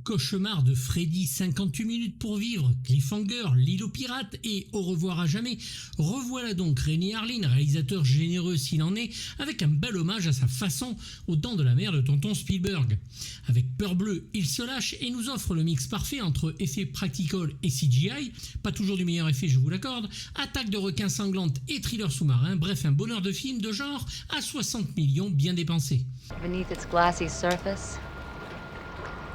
cauchemar de Freddy, 58 minutes pour vivre, Cliffhanger, L'île aux pirates et Au revoir à jamais, revoilà donc Renny Harlin, réalisateur généreux s'il en est, avec un bel hommage à sa façon aux Dents de la mer de tonton Spielberg. Avec Peur bleue, il se lâche et nous offre le mix parfait entre effets practical et CGI, pas toujours du meilleur effet je vous l'accorde, attaque de requins sanglantes et thriller sous-marin, bref un bonheur de film de genre à 60 millions bien dépensés. Beneath its glassy surface,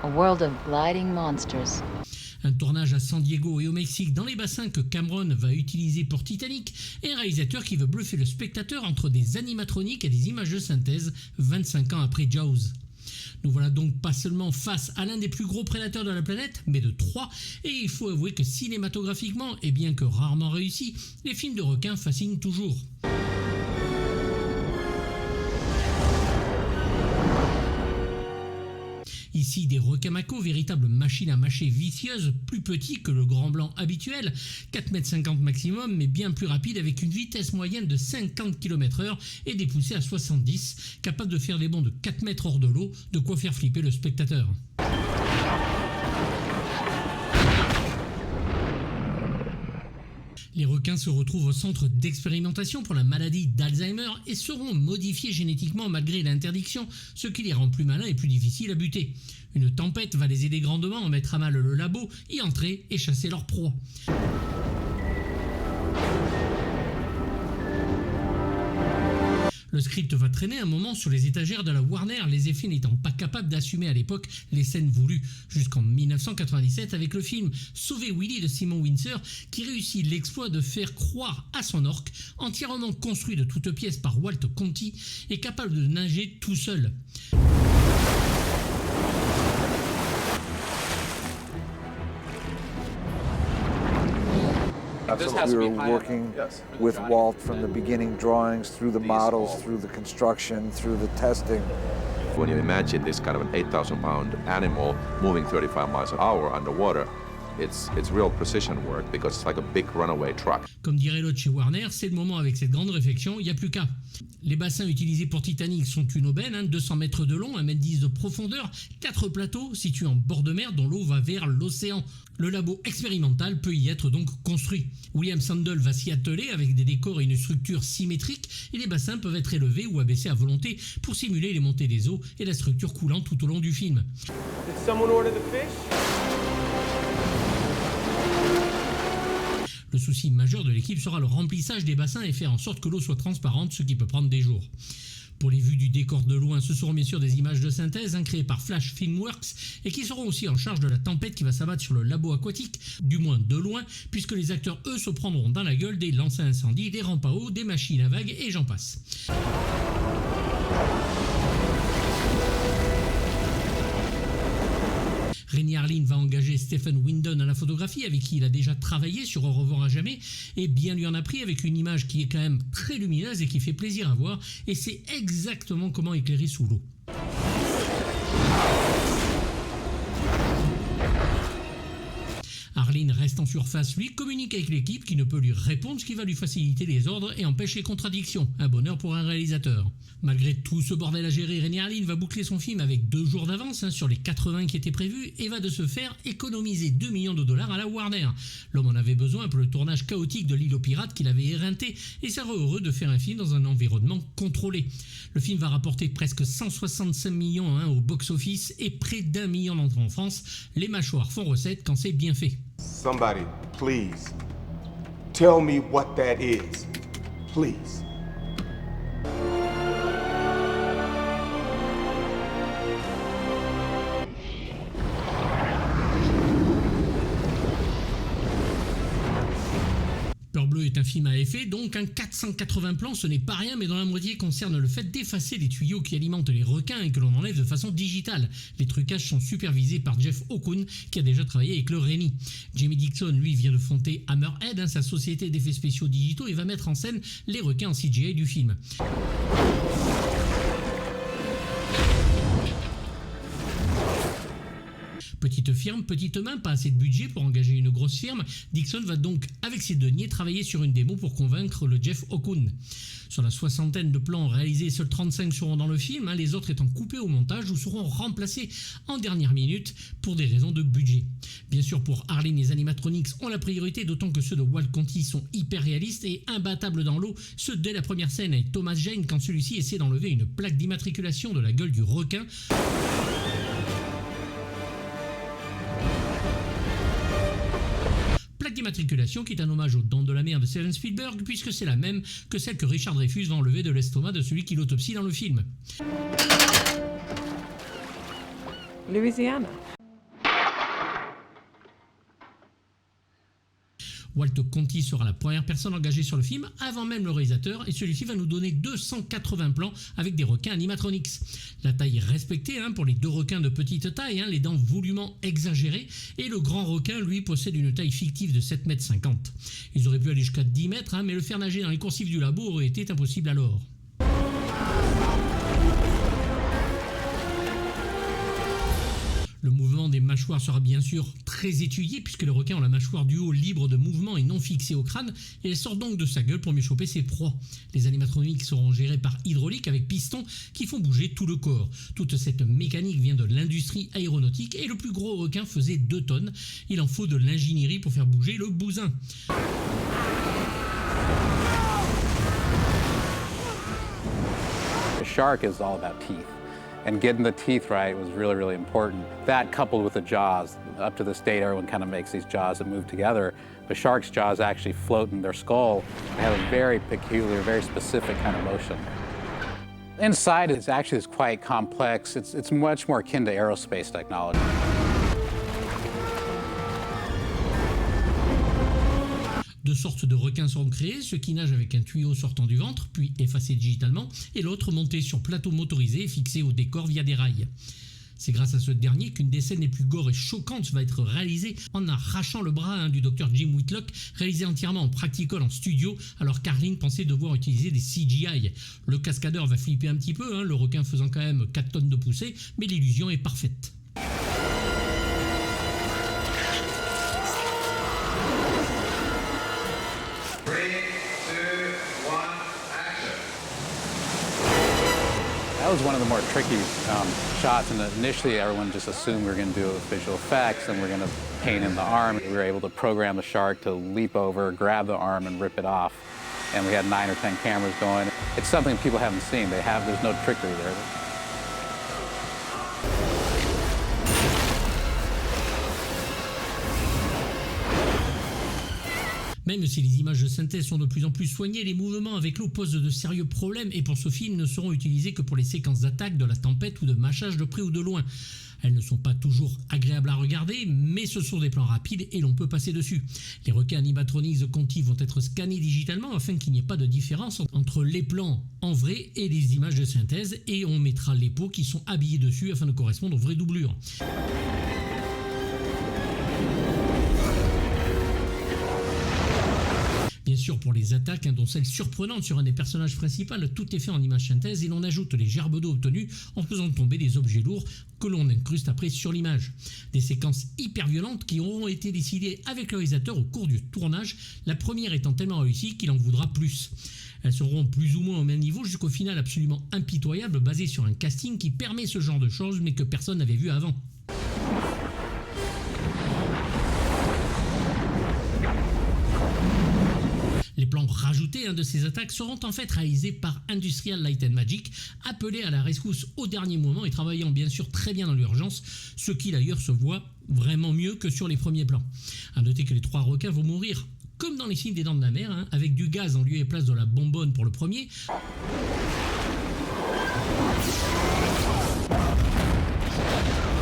a world of gliding monsters. Un tournage à San Diego et au Mexique dans les bassins que Cameron va utiliser pour Titanic et un réalisateur qui veut bluffer le spectateur entre des animatroniques et des images de synthèse 25 ans après Jaws. Nous voilà donc pas seulement face à l'un des plus gros prédateurs de la planète, mais de 3, et il faut avouer que cinématographiquement, et bien que rarement réussi, les films de requins fascinent toujours. Ici des requins-macos, véritables machines à mâcher vicieuses, plus petits que le grand blanc habituel, 4,50 m maximum, mais bien plus rapides avec une vitesse moyenne de 50 km/h et des poussées à 70, capables de faire des bonds de 4 mètres hors de l'eau, de quoi faire flipper le spectateur. Les requins se retrouvent au centre d'expérimentation pour la maladie d'Alzheimer et seront modifiés génétiquement malgré l'interdiction, ce qui les rend plus malins et plus difficiles à buter. Une tempête va les aider grandement à mettre à mal le labo, y entrer et chasser leur proie. Le script va traîner un moment sur les étagères de la Warner, les effets n'étant pas capables d'assumer à l'époque les scènes voulues, jusqu'en 1997 avec le film Sauver Willy de Simon Windsor qui réussit l'exploit de faire croire à son orque, entièrement construit de toutes pièces par Walt Conti et capable de nager tout seul. We were working with Walt from the beginning, drawings, through the models, through the construction, through the testing. When you imagine this kind of an 8,000-pound animal moving 35 miles an hour underwater, it's real precision work because it's like a big runaway truck. Comme dirait l'autre chez Warner, c'est le moment avec cette grande réflexion, il n'y a plus qu'à. Les bassins utilisés pour Titanic sont une aubaine, 200 mètres de long, 1,10 m de profondeur, 4 plateaux situés en bord de mer dont l'eau va vers l'océan. Le labo expérimental peut y être donc construit. William Sandel va s'y atteler avec des décors et une structure symétrique et les bassins peuvent être élevés ou abaissés à volonté pour simuler les montées des eaux et la structure coulant tout au long du film. Did someone order the fish? Le souci majeur de l'équipe sera le remplissage des bassins et faire en sorte que l'eau soit transparente, ce qui peut prendre des jours. Pour les vues du décor de loin, ce seront bien sûr des images de synthèse créées par Flash Filmworks et qui seront aussi en charge de la tempête qui va s'abattre sur le labo aquatique, du moins de loin, puisque les acteurs eux se prendront dans la gueule des lances à incendie, des rampes à eau, des machines à vagues et j'en passe. Renny Harlin va engager Stephen Windon à la photographie avec qui il a déjà travaillé sur Au revoir à jamais et bien lui en a pris avec une image qui est quand même très lumineuse et qui fait plaisir à voir et c'est exactement comment éclairer sous l'eau. Harlin reste en surface, lui communique avec l'équipe qui ne peut lui répondre, ce qui va lui faciliter les ordres et empêche les contradictions. Un bonheur pour un réalisateur. Malgré tout ce bordel à gérer, Renny Harlin va boucler son film avec 2 jours d'avance sur les 80 qui étaient prévus et va de ce faire économiser 2 millions de dollars à la Warner. L'homme en avait besoin pour le tournage chaotique de L'île aux pirates qu'il avait éreinté et sera heureux de faire un film dans un environnement contrôlé. Le film va rapporter presque 165 millions au box-office et près d'1 million d'entrées en France. Les mâchoires font recette quand c'est bien fait. Somebody, please, tell me what that is. Please. Peur bleue est un film à effet, donc un 480 plans, ce n'est pas rien, mais dans la moitié concerne le fait d'effacer les tuyaux qui alimentent les requins et que l'on enlève de façon digitale. Les trucages sont supervisés par Jeff O'Koon, qui a déjà travaillé avec le Renny. Jamie Dixon, lui, vient de fonder Hammerhead, sa société d'effets spéciaux digitaux, et va mettre en scène les requins en CGI du film. Petite firme, petite main, pas assez de budget pour engager une grosse firme. Dixon va donc, avec ses deniers, travailler sur une démo pour convaincre le Jeff O'Koon. Sur la soixantaine de plans réalisés, seuls 35 seront dans le film, les autres étant coupés au montage ou seront remplacés en dernière minute pour des raisons de budget. Bien sûr, pour Arleen, les animatronics ont la priorité, d'autant que ceux de Walt Conti sont hyper réalistes et imbattables dans l'eau, ceux dès la première scène avec Thomas Jane quand celui-ci essaie d'enlever une plaque d'immatriculation de la gueule du requin. Plaque d'immatriculation qui est un hommage aux Dents de la Mer de Steven Spielberg, puisque c'est la même que celle que Richard Dreyfuss va enlever de l'estomac de celui qui l'autopsie dans le film. Louisiana. Walt Conti sera la première personne engagée sur le film avant même le réalisateur, et celui-ci va nous donner 280 plans avec des requins animatronics. La taille est respectée pour les deux requins de petite taille, les dents voulument exagérées, et le grand requin lui possède une taille fictive de 7,50 m. Ils auraient pu aller jusqu'à 10 mètres, mais le faire nager dans les coursives du labo aurait été impossible alors. Le mouvement des mâchoires sera bien sûr très étudié puisque les requins ont la mâchoire du haut libre de mouvement et non fixée au crâne, et elle sort donc de sa gueule pour mieux choper ses proies. Les animatroniques seront gérés par hydraulique avec pistons qui font bouger tout le corps. Toute cette mécanique vient de l'industrie aéronautique et le plus gros requin faisait 2 tonnes. Il en faut de l'ingénierie pour faire bouger le bousin. The shark is all about teeth. And getting the teeth right was really, really important. That coupled with the jaws. Up to this date, everyone kind of makes these jaws that move together. But sharks' jaws actually float in their skull. They have a very peculiar, very specific kind of motion. Inside, it's actually quite complex. It's much more akin to aerospace technology. Deux sortes de requins seront créés, ceux qui nagent avec un tuyau sortant du ventre, puis effacé digitalement, et l'autre monté sur plateau motorisé et fixé au décor via des rails. C'est grâce à ce dernier qu'une des scènes les plus gore et choquantes va être réalisée en arrachant le bras du docteur Jim Whitlock, réalisé entièrement en practical en studio, alors qu'Arleen pensait devoir utiliser des CGI. Le cascadeur va flipper un petit peu, le requin faisant quand même 4 tonnes de poussée, mais l'illusion est parfaite. That was one of the more tricky shots, and initially everyone just assumed we were going to do it with visual effects and we're going to paint in the arm. We were able to program the shark to leap over, grab the arm, and rip it off. And we had 9 or 10 cameras going. It's something people haven't seen. There's no trickery there. Même si les images de synthèse sont de plus en plus soignées, les mouvements avec l'eau posent de sérieux problèmes et pour ce film ne seront utilisés que pour les séquences d'attaque, de la tempête ou de mâchage de près ou de loin. Elles ne sont pas toujours agréables à regarder, mais ce sont des plans rapides et l'on peut passer dessus. Les requins animatronics de Conti vont être scannés digitalement afin qu'il n'y ait pas de différence entre les plans en vrai et les images de synthèse, et on mettra les peaux qui sont habillées dessus afin de correspondre aux vraies doublures. Bien sûr, pour les attaques, dont celle surprenante sur un des personnages principaux, tout est fait en image synthèse et l'on ajoute les gerbes d'eau obtenues en faisant tomber des objets lourds que l'on incruste après sur l'image. Des séquences hyper violentes qui auront été décidées avec le réalisateur au cours du tournage, la première étant tellement réussie qu'il en voudra plus. Elles seront plus ou moins au même niveau jusqu'au final absolument impitoyable basé sur un casting qui permet ce genre de choses mais que personne n'avait vu avant. Les plans rajoutés de ces attaques seront en fait réalisés par Industrial Light and Magic, appelés à la rescousse au dernier moment et travaillant bien sûr très bien dans l'urgence, ce qui d'ailleurs se voit vraiment mieux que sur les premiers plans. A noter que les 3 requins vont mourir comme dans les films des Dents de la Mer, avec du gaz en lieu et place de la bonbonne pour le premier.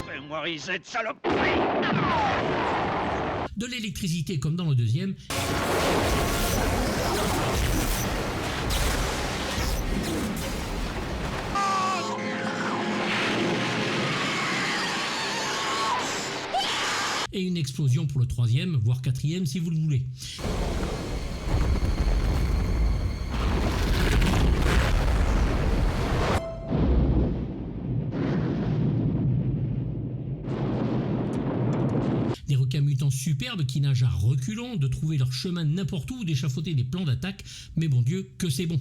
Fais-moi cette saloperie! De l'électricité comme dans le deuxième. Et une explosion pour le 3e, voire 4e si vous le voulez. superbes qui nagent à reculons, de trouver leur chemin n'importe où, d'échafauder des plans d'attaque, mais bon Dieu, que c'est bon.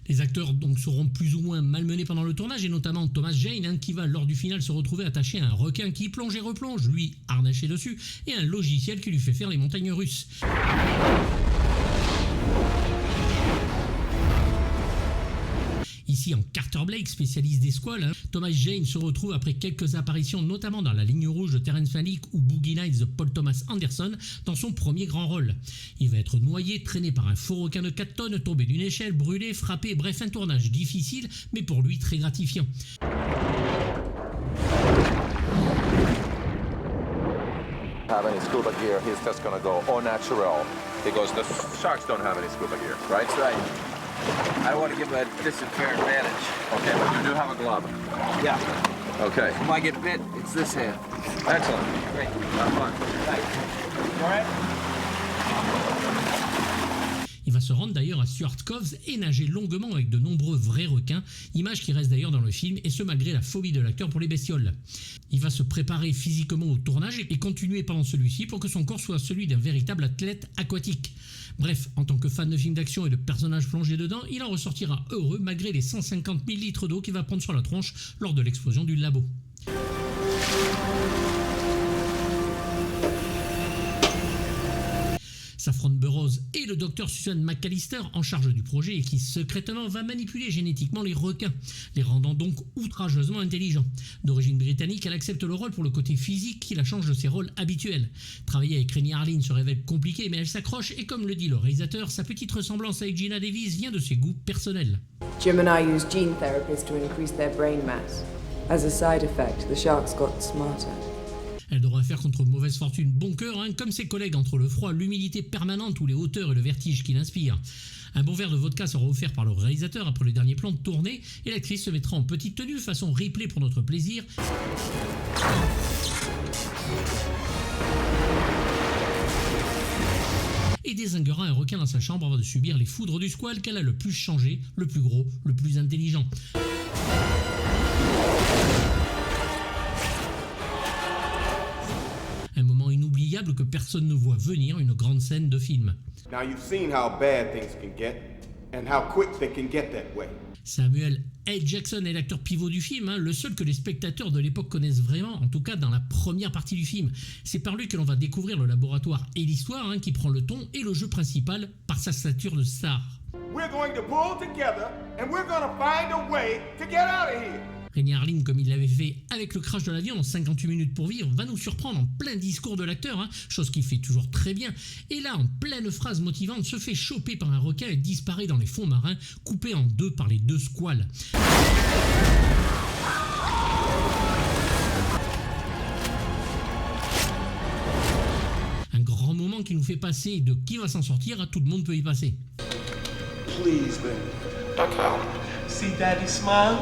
Les acteurs donc seront plus ou moins malmenés pendant le tournage, et notamment Thomas Jane, qui va lors du final se retrouver attaché à un requin qui plonge et replonge, lui harnaché dessus, et un logiciel qui lui fait faire les montagnes russes. Ici en Carter Blake, spécialiste des squales, Thomas Jane se retrouve après quelques apparitions, notamment dans La Ligne Rouge de Terrence Malick ou Boogie Nights de Paul Thomas Anderson, dans son premier grand rôle. Il va être noyé, traîné par un faux requin de 4 tonnes, tombé d'une échelle, brûlé, frappé, bref un tournage difficile, mais pour lui très gratifiant. Have any scuba gear, he's just gonna go au natural because the sharks don't have any scuba gear, right? That's right. I don't want to give a unfair advantage. Okay, but you do have a glove. Yeah. Okay, If I get bit, it's this hand. excellent. Great. Have fun. Thanks. All right? Il va se rendre d'ailleurs à Stuart Coves et nager longuement avec de nombreux vrais requins, image qui reste d'ailleurs dans le film, et ce malgré la phobie de l'acteur pour les bestioles. Il va se préparer physiquement au tournage et continuer pendant celui-ci pour que son corps soit celui d'un véritable athlète aquatique. Bref, en tant que fan de films d'action et de personnages plongés dedans, il en ressortira heureux malgré les 150 000 litres d'eau qu'il va prendre sur la tronche lors de l'explosion du labo. Saffron Burrows et le docteur Susan McAllister en charge du projet et qui secrètement va manipuler génétiquement les requins, les rendant donc outrageusement intelligents. D'origine britannique, elle accepte le rôle pour le côté physique qui la change de ses rôles habituels. Travailler avec Renée Harlin se révèle compliqué, mais elle s'accroche et comme le dit le réalisateur, sa petite ressemblance avec Gina Davis vient de ses goûts personnels. Jim and I used gene therapies to increase their brain mass. As a side effect, the sharks got smarter. Elle devra faire contre mauvaise fortune bon cœur, comme ses collègues entre le froid, l'humidité permanente ou les hauteurs et le vertige qui l'inspire. Un bon verre de vodka sera offert par le réalisateur après le dernier plan de tournée et l'actrice se mettra en petite tenue façon replay pour notre plaisir. Et dézinguera un requin dans sa chambre avant de subir les foudres du squale qu'elle a le plus changé, le plus gros, le plus intelligent. Un moment inoubliable que personne ne voit venir, une grande scène de film. Now you've seen how bad things can get and how quick they can get that way. Samuel L. Jackson est l'acteur pivot du film, le seul que les spectateurs de l'époque connaissent vraiment, en tout cas dans la première partie du film. C'est par lui que l'on va découvrir le laboratoire et l'histoire qui prend le ton et le jeu principal par sa stature de star. We're going to pull together and we're going to find a way to get out of here. Renée Harlin, comme il l'avait fait avec le crash de l'avion en 58 minutes pour vivre, va nous surprendre en plein discours de l'acteur, chose qu'il fait toujours très bien. Et là, en pleine phrase motivante, se fait choper par un requin et disparaît dans les fonds marins, coupé en deux par les deux squales. Un grand moment qui nous fait passer de qui va s'en sortir à tout le monde peut y passer. Please, baby. Okay. See Daddy smile?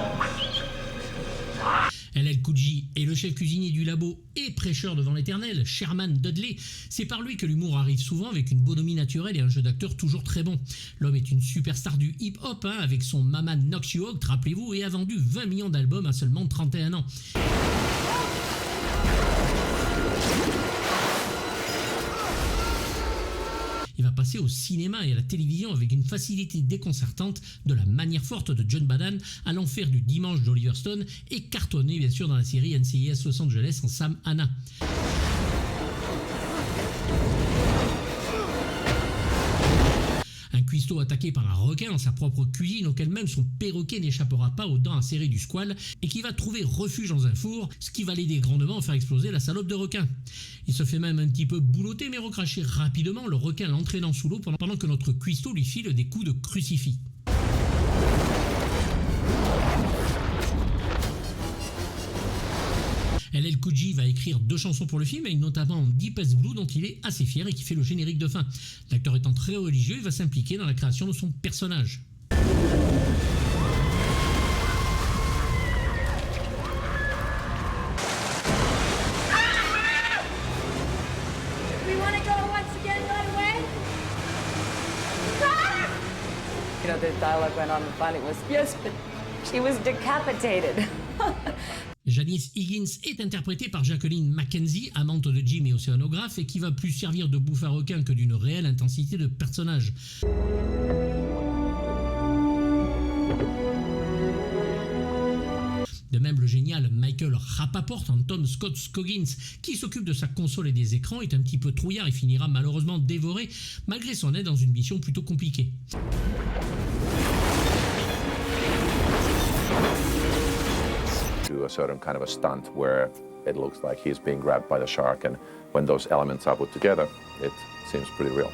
LL Cool J est le chef cuisinier du labo et prêcheur devant l'éternel, Sherman Dudley. C'est par lui que l'humour arrive souvent avec une bonhomie naturelle et un jeu d'acteur toujours très bon. L'homme est une superstar du hip-hop avec son Mama Knocks You Out, rappelez-vous, et a vendu 20 millions d'albums à seulement 31 ans. Il va passer au cinéma et à la télévision avec une facilité déconcertante, de la manière forte de John Badham à l'enfer du dimanche d'Oliver Stone et cartonné bien sûr dans la série NCIS Los Angeles en Sam Hanna. Un cuistot attaqué par un requin dans sa propre cuisine auquel même son perroquet n'échappera pas aux dents acérées du squale et qui va trouver refuge dans un four, ce qui va l'aider grandement à faire exploser la salope de requin. Il se fait même un petit peu boulotter mais recracher rapidement, le requin l'entraînant sous l'eau pendant que notre cuistot lui file des coups de crucifix. LL Cool J va écrire 2 chansons pour le film, et notamment Deepest Blue dont il est assez fier et qui fait le générique de fin. L'acteur étant très religieux, il va s'impliquer dans la création de son personnage. the dialogue went on and finally was, yes, but she was decapitated. Janice Higgins est interprétée par Jacqueline Mackenzie, amante de Jim et océanographe, et qui va plus servir de bouffe à requin que d'une réelle intensité de personnage. De même, le génial Michael Rapaport en Tom Scott Scoggins, qui s'occupe de sa console et des écrans, est un petit peu trouillard et finira malheureusement dévoré, malgré son aide dans une mission plutôt compliquée. Do a certain kind of a stunt where it looks like he's being grabbed by the shark, and when those elements are put together, it seems pretty real.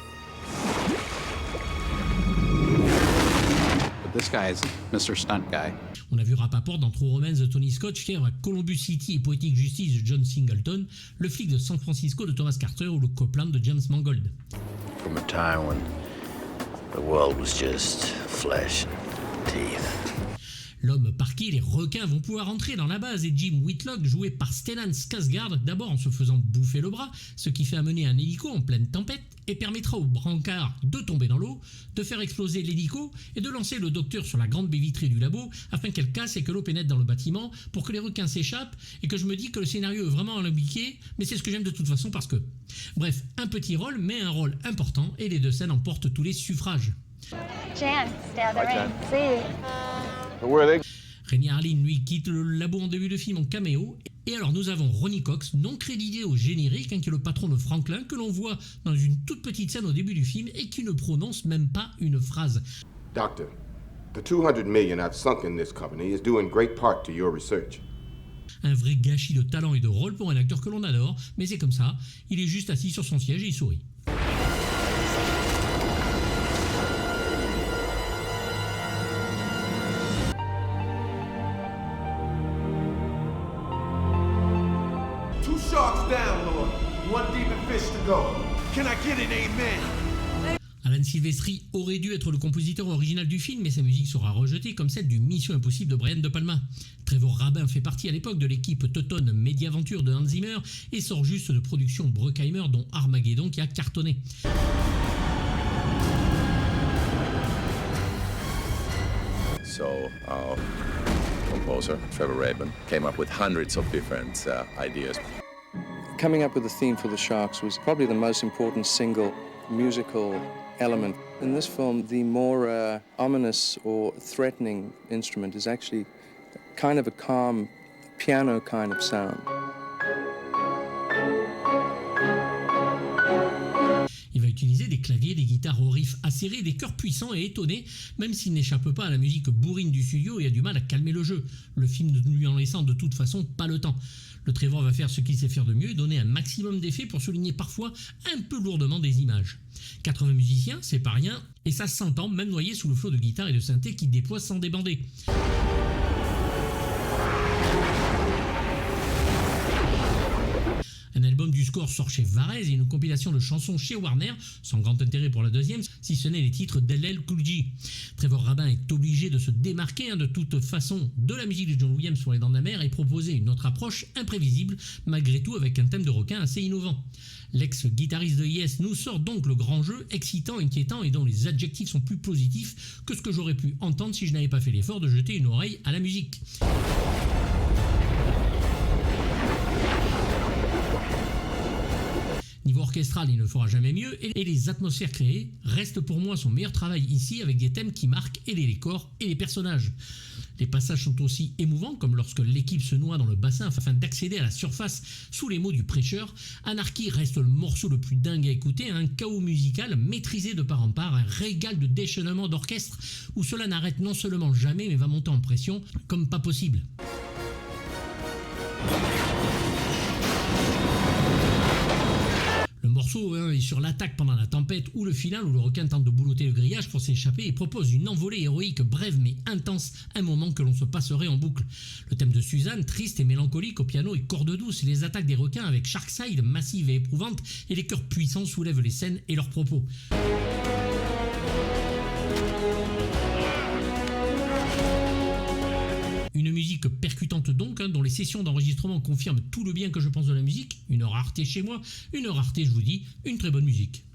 But this guy is Mr. Stunt Guy. On a vu Rapaport dans True Romance de Tony Scott, fièvre à Columbus City et Poetic Justice de John Singleton, Le flic de San Francisco de Thomas Carter ou Le Copland de James Mangold. From a time when the world was just flesh and teeth. L'homme par qui les requins vont pouvoir entrer dans la base est Jim Whitlock, joué par Stellan Skarsgård, d'abord en se faisant bouffer le bras, ce qui fait amener un hélico en pleine tempête et permettra au brancard de tomber dans l'eau, de faire exploser l'hélico et de lancer le docteur sur la grande baie vitrée du labo afin qu'elle casse et que l'eau pénètre dans le bâtiment pour que les requins s'échappent et que je me dis que le scénario est vraiment alambiqué, mais c'est ce que j'aime de toute façon parce que... Bref, un petit rôle mais un rôle important et les deux scènes emportent tous les suffrages. Jan, stay out of the rain. See you. Rennie Harlin, lui, quitte le labo en début de film en caméo. Et alors nous avons Ronny Cox, non crédité au générique, qui est le patron de Franklin, que l'on voit dans une toute petite scène au début du film et qui ne prononce même pas une phrase. Doctor, the 200 million I've sunk in this company is due in great part to your research. Un vrai gâchis de talent et de rôle pour un acteur que l'on adore, mais c'est comme ça, il est juste assis sur son siège et il sourit. Sharks down, Lord. One demon fish to go. Can I get an amen? Alan Silvestri aurait dû être le compositeur original du film, mais sa musique sera rejetée comme celle du Mission Impossible de Brian De Palma. Trevor Rabin fait partie à l'époque de l'équipe Teuton Mediaventure de Hans Zimmer et sort juste de production Bruckheimer dont Armageddon qui a cartonné. So our composer, Trevor Rabin, came up with hundreds of different ideas. Coming up with a theme for the Sharks was probably the most important single musical element. In this film, the more ominous or threatening instrument is actually kind of a calm piano kind of sound. Il va utiliser des claviers, des guitares au riff acérés, des chœurs puissants et étonnés, même s'il n'échappe pas à la musique bourrine du studio et a du mal à calmer le jeu, le film ne lui en laissant de toute façon pas le temps. Le Trevor va faire ce qu'il sait faire de mieux et donner un maximum d'effets pour souligner parfois un peu lourdement des images. 80 musiciens, c'est pas rien, et ça s'entend même noyé sous le flot de guitare et de synthé qui déploie sans débander. Un album du score sort chez Varese et une compilation de chansons chez Warner, sans grand intérêt pour la deuxième, si ce n'est les titres d'LL Cool J. Trevor Rabin est obligé de se démarquer de toute façon de la musique de John Williams sur Les Dents de la Mer et proposer une autre approche imprévisible, malgré tout avec un thème de requin assez innovant. L'ex-guitariste de Yes nous sort donc le grand jeu, excitant, inquiétant et dont les adjectifs sont plus positifs que ce que j'aurais pu entendre si je n'avais pas fait l'effort de jeter une oreille à la musique. Niveau orchestral, il ne fera jamais mieux et les atmosphères créées restent pour moi son meilleur travail ici avec des thèmes qui marquent et les décors et les personnages. Les passages sont aussi émouvants comme lorsque l'équipe se noie dans le bassin afin d'accéder à la surface sous les mots du prêcheur. Anarchy reste le morceau le plus dingue à écouter, un chaos musical maîtrisé de part en part, un régal de déchaînement d'orchestre où cela n'arrête non seulement jamais mais va monter en pression comme pas possible. Le morceau est sur l'attaque pendant la tempête ou le final où le requin tente de boulotter le grillage pour s'échapper et propose une envolée héroïque brève mais intense, un moment que l'on se passerait en boucle. Le thème de Suzanne, triste et mélancolique au piano et corde douce, et les attaques des requins avec Sharkside, massive et éprouvante, et les chœurs puissants soulèvent les scènes et leurs propos. Une musique percutante donc, dont les sessions d'enregistrement confirment tout le bien que je pense de la musique. Une rareté chez moi, une rareté je vous dis, une très bonne musique.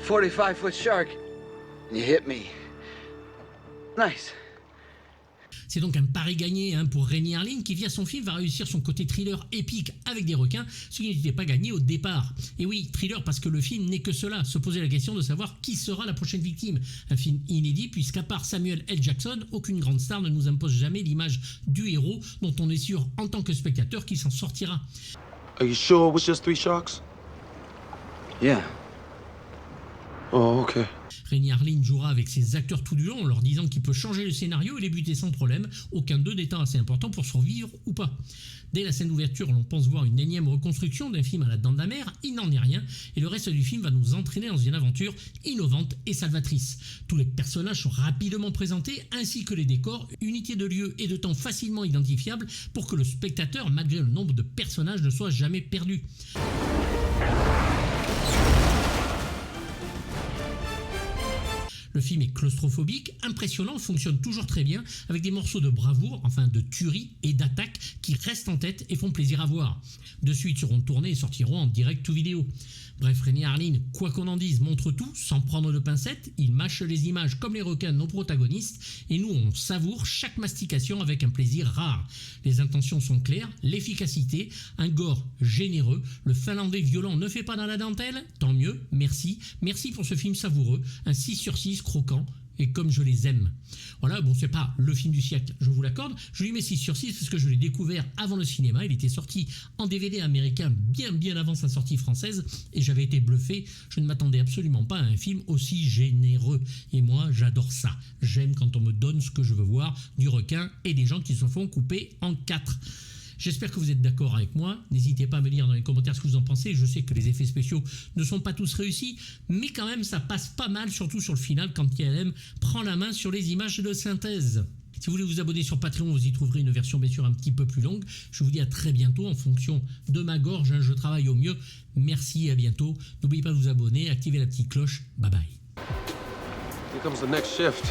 45-foot shark. And you hit me. Nice. C'est donc un pari gagné pour Renny Harlin qui, via son film, va réussir son côté thriller épique avec des requins, ce qui n'était pas gagné au départ. Et oui, thriller parce que le film n'est que cela, se poser la question de savoir qui sera la prochaine victime. Un film inédit puisqu'à part Samuel L. Jackson, aucune grande star ne nous impose jamais l'image du héros dont on est sûr en tant que spectateur qu'il s'en sortira. Are you sure it was just 3 sharks? Yeah. Oh, okay. Renny Harlin jouera avec ses acteurs tout du long en leur disant qu'il peut changer le scénario et les buter sans problème, aucun d'eux n'étant assez important pour survivre ou pas. Dès la scène d'ouverture, l'on pense voir une énième reconstruction d'un film à la dent de la mer, il n'en est rien, et le reste du film va nous entraîner dans une aventure innovante et salvatrice. Tous les personnages sont rapidement présentés, ainsi que les décors, unité de lieu et de temps facilement identifiables pour que le spectateur, malgré le nombre de personnages, ne soit jamais perdu. Le film est claustrophobique, impressionnant, fonctionne toujours très bien, avec des morceaux de bravoure, enfin de tuerie et d'attaque qui restent en tête et font plaisir à voir. De suite seront tournés et sortiront en direct ou vidéo. Bref, Renny Harlin, quoi qu'on en dise, montre tout sans prendre de pincettes, il mâche les images comme les requins non protagonistes et nous on savoure chaque mastication avec un plaisir rare. Les intentions sont claires, l'efficacité, un gore généreux, le finlandais violent ne fait pas dans la dentelle, tant mieux, merci pour ce film savoureux, un 6/6 croquant, et comme je les aime. Voilà, bon, c'est pas le film du siècle, je vous l'accorde, je lui mets 6/6 parce que je l'ai découvert avant le cinéma, il était sorti en DVD américain bien avant sa sortie française, et j'avais été bluffé, je ne m'attendais absolument pas à un film aussi généreux, et moi j'adore ça, j'aime quand on me donne ce que je veux voir, du requin et des gens qui se font couper en 4. J'espère que vous êtes d'accord avec moi, n'hésitez pas à me dire dans les commentaires ce que vous en pensez, je sais que les effets spéciaux ne sont pas tous réussis, mais quand même ça passe pas mal, surtout sur le final quand ILM prend la main sur les images de synthèse. Si vous voulez vous abonner sur Patreon, vous y trouverez une version bien sûr un petit peu plus longue. Je vous dis à très bientôt en fonction de ma gorge, je travaille au mieux. Merci et à bientôt. N'oubliez pas de vous abonner, activez la petite cloche. Bye bye. Here comes the next shift.